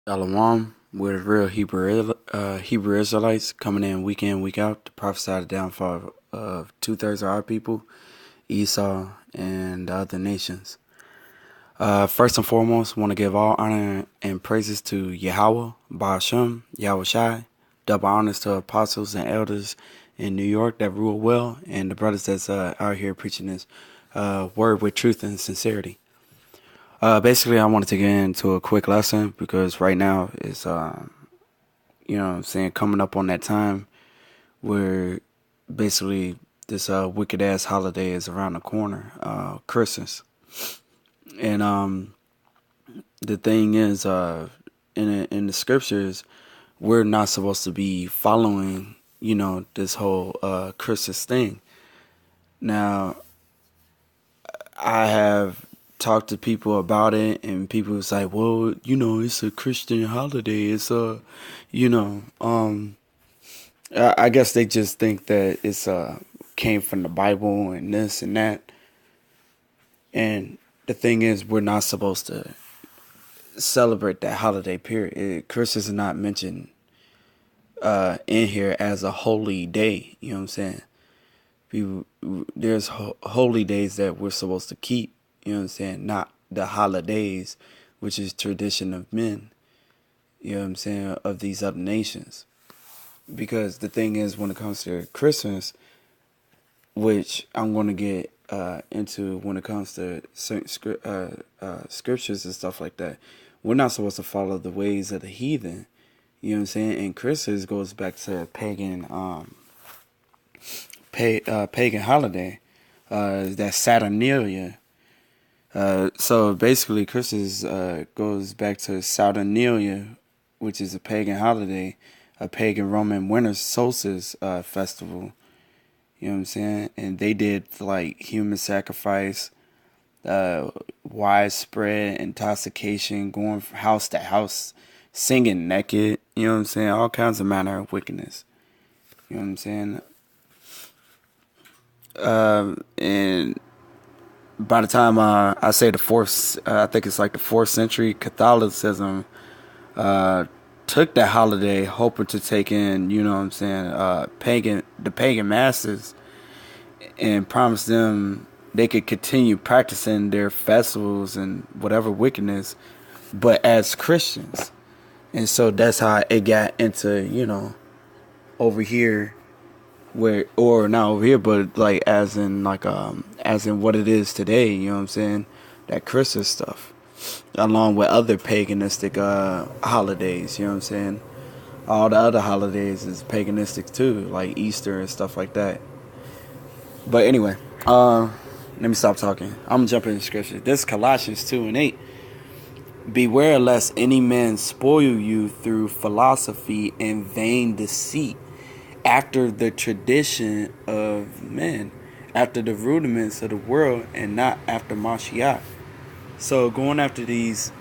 Shalom, we're the real Hebrew Israelites coming in, week out to prophesy the downfall of two-thirds of our people, Esau, and the other nations. First and foremost, want to give all honor and praises to Yahweh, Ba'ashem, Yahweh Shai, double honors to apostles and elders in New York that rule well, and the brothers that's out here preaching this word with truth and sincerity. Basically, I wanted to get into a quick lesson because right now it's, coming up on that time where basically this wicked ass holiday is around the corner, Christmas. And the thing is, in the scriptures, we're not supposed to be following, this whole Christmas thing. Now, I have talked to people about it, and people was like, "Well, it's a Christian holiday. It's you know, um, I guess they just think that it's came from the Bible and this and that." And the thing is, we're not supposed to celebrate that holiday. Period. Christmas is not mentioned in here as a holy day. You know what I'm saying? People, there's holy days that we're supposed to keep. You know what I'm saying? Not the holidays, which is tradition of men. You know what I'm saying? Of these other nations. Because the thing is, when it comes to Christmas, which I'm going to get into when it comes to certain scriptures and stuff like that, we're not supposed to follow the ways of the heathen. You know what I'm saying? And Christmas goes back to pagan holiday. That's Saturnalia. So basically, Christmas goes back to Saturnalia, which is a pagan holiday, a pagan Roman winter solstice festival. You know what I'm saying? And they did like human sacrifice, widespread intoxication, going from house to house, singing naked. You know what I'm saying? All kinds of manner of wickedness. You know what I'm saying? And by the time I say the fourth, I think it's like the 4th century, Catholicism took that holiday, hoping to take in, the pagan masses, and promised them they could continue practicing their festivals and whatever wickedness, but as Christians. And so that's how it got into, over here, where, or not over here, but like as in what it is today. You know what I'm saying? That Christmas stuff, along with other paganistic holidays. You know what I'm saying? All the other holidays is paganistic too, like Easter and stuff like that. But anyway, let me stop talking. I'm jumping into scripture. This Colossians 2:8. Beware lest any man spoil you through philosophy and vain deceit, after the tradition of men, after the rudiments of the world, and not after Mashiach. So going after these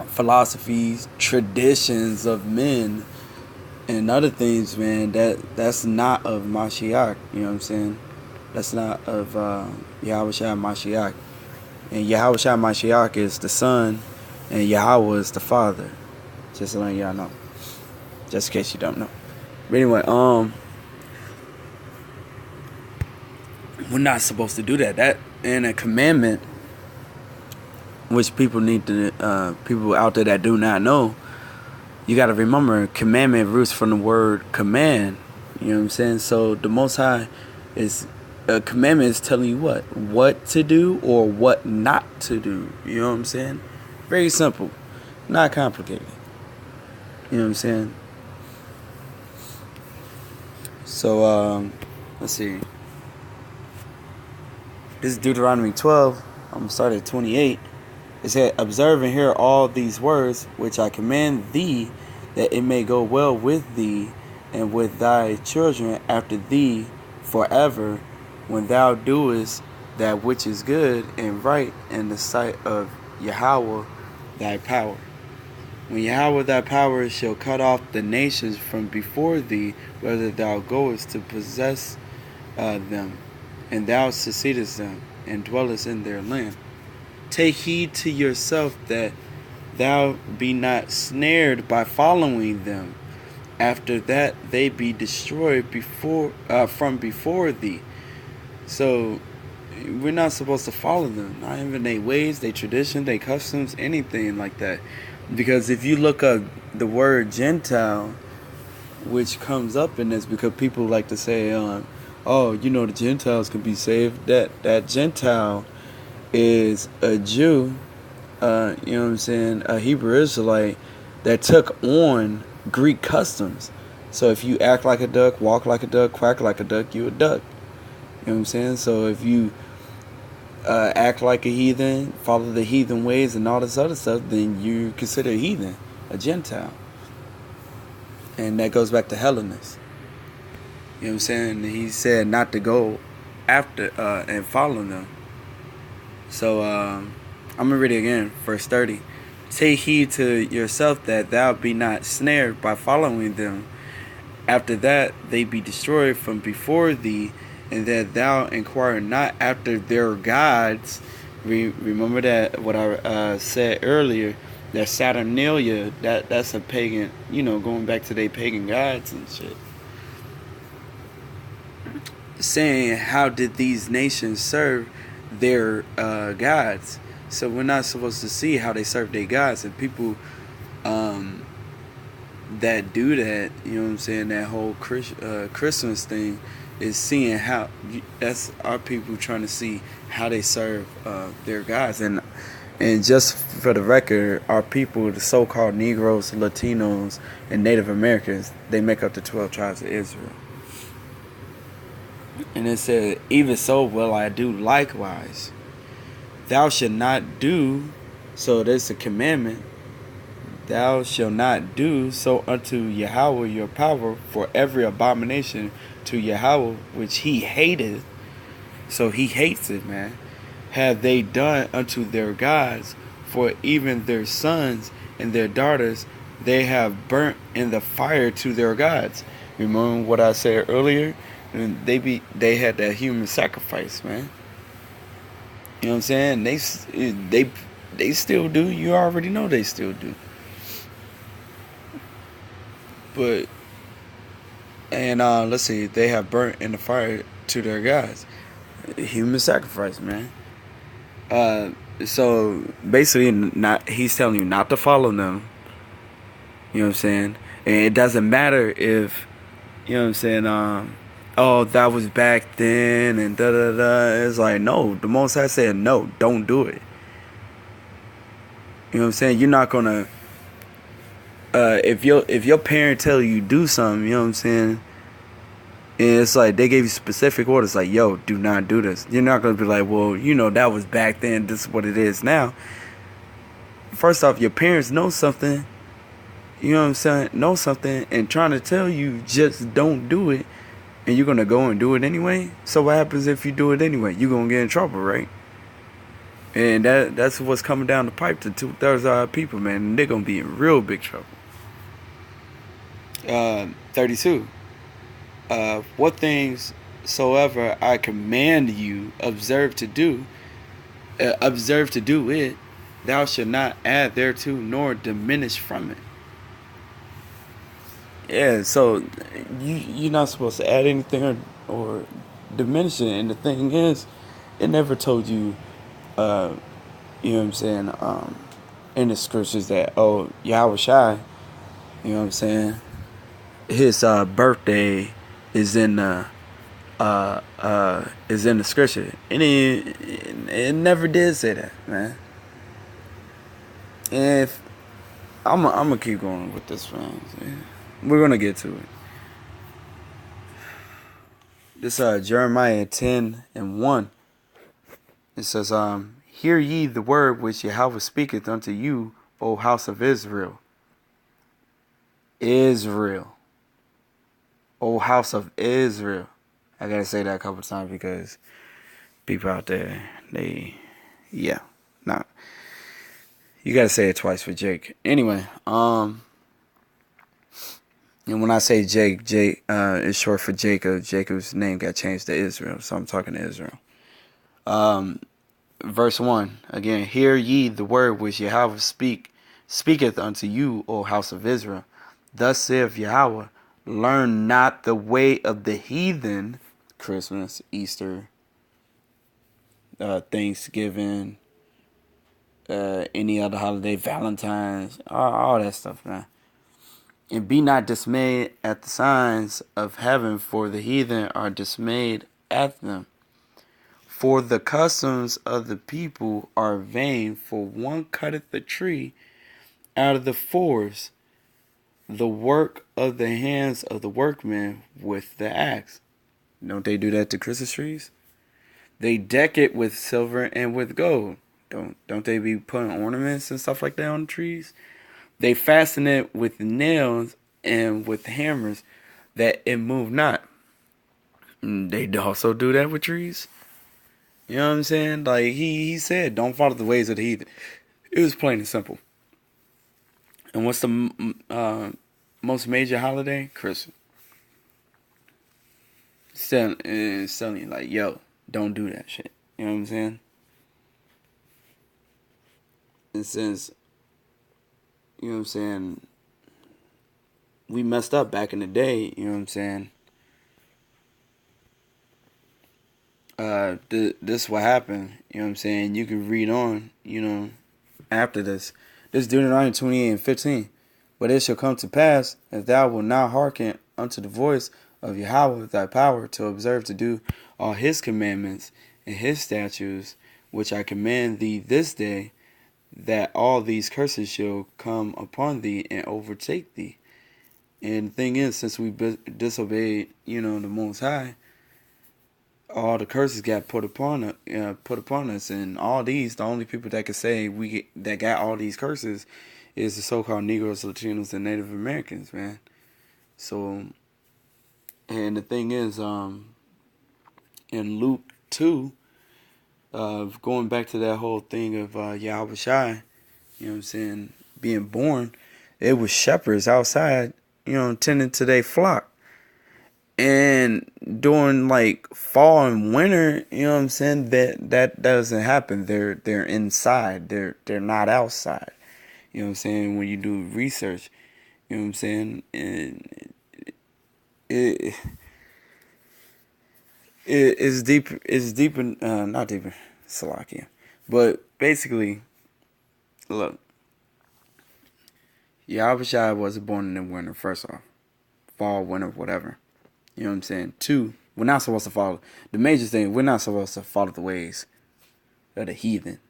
philosophies, traditions of men, and other things, man, that's not of Mashiach. You know what I'm saying? That's not of Yahweh Shai Mashiach. And Yahweh Shai Mashiach is the Son, and Yahweh is the Father. Just to let y'all know. Just in case you don't know. But anyway, we're not supposed to do that. That and a commandment, which people need to, people out there that do not know, you got to remember, commandment roots from the word command. You know what I'm saying? So the Most High is, a commandment is telling you what to do or what not to do. You know what I'm saying? Very simple, not complicated. You know what I'm saying? So, let's see. This is Deuteronomy 12. I'm going to start at 28. It said, observe and hear all these words, which I command thee, that it may go well with thee and with thy children after thee forever, when thou doest that which is good and right in the sight of Yahweh thy power. When Yahweh thy power shall cut off the nations from before thee, whether thou goest to possess them, and thou succeedest them, and dwellest in their land. Take heed to yourself that thou be not snared by following them. After that, they be destroyed from before thee. So we're not supposed to follow them, not even their ways, their tradition, their customs, anything like that. Because if you look up the word Gentile, which comes up in this, because people like to say, "Oh, the Gentiles can be saved." That Gentile is a Jew, you know what I'm saying, a Hebrew Israelite that took on Greek customs. So if you act like a duck, walk like a duck, quack like a duck, you a duck. You know what I'm saying? So if you act like a heathen, follow the heathen ways and all this other stuff, then you consider a heathen, a Gentile. And that goes back to Hellenist. You know what I'm saying? He said not to go after and follow them. So I'm going to read it again, verse 30. Take heed to yourself that thou be not snared by following them. After that they be destroyed from before thee, and that thou inquire not after their gods. Remember that what I said earlier, that Saturnalia, that's a pagan, going back to their pagan gods and shit. Saying, how did these nations serve their gods? So we're not supposed to see how they serve their gods. And people that do that, you know what I'm saying, that whole Christmas thing, is seeing how, that's our people trying to see how they serve their gods. And just for the record, our people, the so-called Negroes, Latinos, and Native Americans, they make up the 12 tribes of Israel. And it said, even so will I do likewise. Thou shalt not do, so there's a commandment, thou shalt not do so unto Yahweh your power, for every abomination to Yahweh which he hated. So he hates it, man. Have they done unto their gods, for even their sons and their daughters they have burnt in the fire to their gods. Remember what I said earlier? And they had that human sacrifice, man. You know what I'm saying? They still do. You already know they still do. But let's see, they have burnt in the fire to their gods. Human sacrifice, man. So basically, he's telling you not to follow them. You know what I'm saying? And it doesn't matter if, you know what I'm saying, oh, that was back then and da da da. It's like, no, the Most High said no, don't do it. You know what I'm saying? You're not gonna if your parent tell you do something, you know what I'm saying, and it's like they gave you specific orders, like, yo, do not do this. You're not gonna be like, well, that was back then, this is what it is now. First off, your parents know something, you know what I'm saying, and trying to tell you just don't do it, and you're gonna go and do it anyway. So what happens if you do it anyway? You're gonna get in trouble, right? And that's what's coming down the pipe to 2/3 of our people, man. And they're gonna be in real big trouble. 32. What things soever I command you, observe to do it. Thou shalt not add thereto, nor diminish from it. Yeah, so you're not supposed to add anything or diminish it. And the thing is, it never told you, you know what I'm saying, in the scriptures that, oh, Yahweh Shai, you know what I'm saying, his birthday is in the scripture. And it never did say that, man. And if I'm gonna keep going with this, man. We're gonna get to it. This Jeremiah 10:1. It says, hear ye the word which Yahweh speaketh unto you, O house of Israel. Israel. O house of Israel. I gotta say that a couple times because people out there, you gotta say it twice for Jake. Anyway, and when I say Jake is short for Jacob. Jacob's name got changed to Israel, so I'm talking to Israel. Verse 1 again. Hear ye the word which Yahweh speaketh unto you, O house of Israel. Thus saith Yahweh, learn not the way of the heathen, Christmas, Easter, Thanksgiving, any other holiday, Valentine's, all that stuff, man. And be not dismayed at the signs of heaven, for the heathen are dismayed at them. For the customs of the people are vain, for one cutteth the tree out of the forest, the work of the hands of the workmen with the axe. Don't they do that to Christmas trees? They deck it with silver and with gold. Don't they be putting ornaments and stuff like that on the trees? They fasten it with nails and with hammers, that it move not. And they also do that with trees. You know what I'm saying? Like he said, don't follow the ways of the heathen. It was plain and simple. And what's the most major holiday? Christmas. It's telling you like, yo, don't do that shit. You know what I'm saying? It says, you know what I'm saying, we messed up back in the day, you know what I'm saying? This is what happened, you know what I'm saying? You can read on, you know, after this. This Deuteronomy 28 and 15. But it shall come to pass, if thou wilt not hearken unto the voice of Yahweh thy power, to observe to do all his commandments and his statutes, which I command thee this day, that all these curses shall come upon thee and overtake thee. And the thing is, since we disobeyed, you know, the Most High, all the curses got put upon us, and all these, the only people that could say that got all these curses is the so-called Negroes, Latinos, and Native Americans, man. So, and the thing is, in Luke 2, going back to that whole thing of Yahweh Shai, you know what I'm saying, being born, it was shepherds outside, you know, tending to their flock. And during like fall and winter, you know what I'm saying, that doesn't happen. They're inside. They're not outside. You know what I'm saying? When you do research, you know what I'm saying? And it's deep. It's deeper. Not deeper. Salakia. But basically, look, Yahweh Shai wasn't born in the winter. First off, fall, winter, whatever. You know what I'm saying? Two, we're not supposed to follow. The major thing, we're not supposed to follow the ways of the heathen.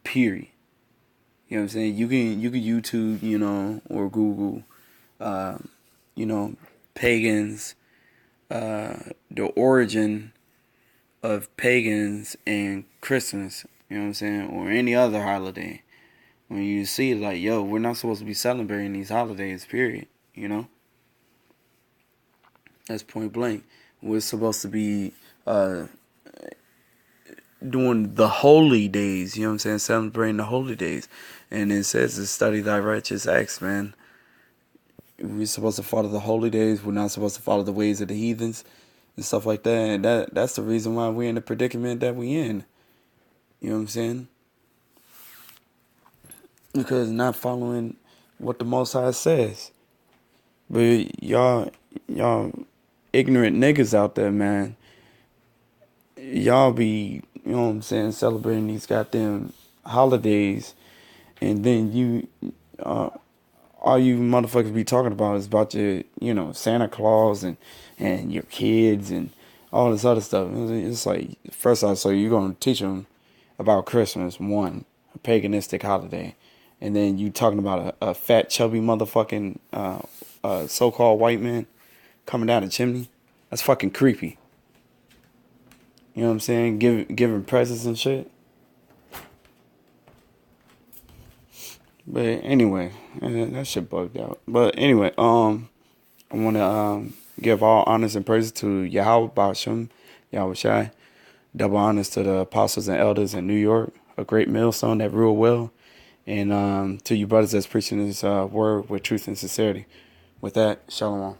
Period. You know what I'm saying? You can YouTube, you know, or Google, you know, pagans, the origin of pagans and Christmas. You know what I'm saying? Or any other holiday. When you see like, yo, we're not supposed to be celebrating these holidays. Period. You know. That's point blank. We're supposed to be doing the holy days, you know what I'm saying? Celebrating the holy days. And it says to study thy righteous acts, man. We're supposed to follow the holy days. We're not supposed to follow the ways of the heathens and stuff like that. And that's the reason why we're in the predicament that we in. You know what I'm saying? Because not following what the Most High says. But y'all ignorant niggas out there, man, y'all be, you know what I'm saying, celebrating these goddamn holidays, and then all you motherfuckers be talking about is about your, you know, Santa Claus and your kids and all this other stuff. It's like, first off, so you're gonna teach them about Christmas, one, a paganistic holiday, and then you talking about a fat, chubby motherfucking so-called white man coming down the chimney. That's fucking creepy. You know what I'm saying? Giving presents and shit. But anyway, that shit bugged out. But anyway, I want to give all honors and praises to Yahweh Bashem, Yahweh Shai. Double honors to the apostles and elders in New York, a great millstone that rule well. And to you brothers that's preaching this word with truth and sincerity. With that, shalom.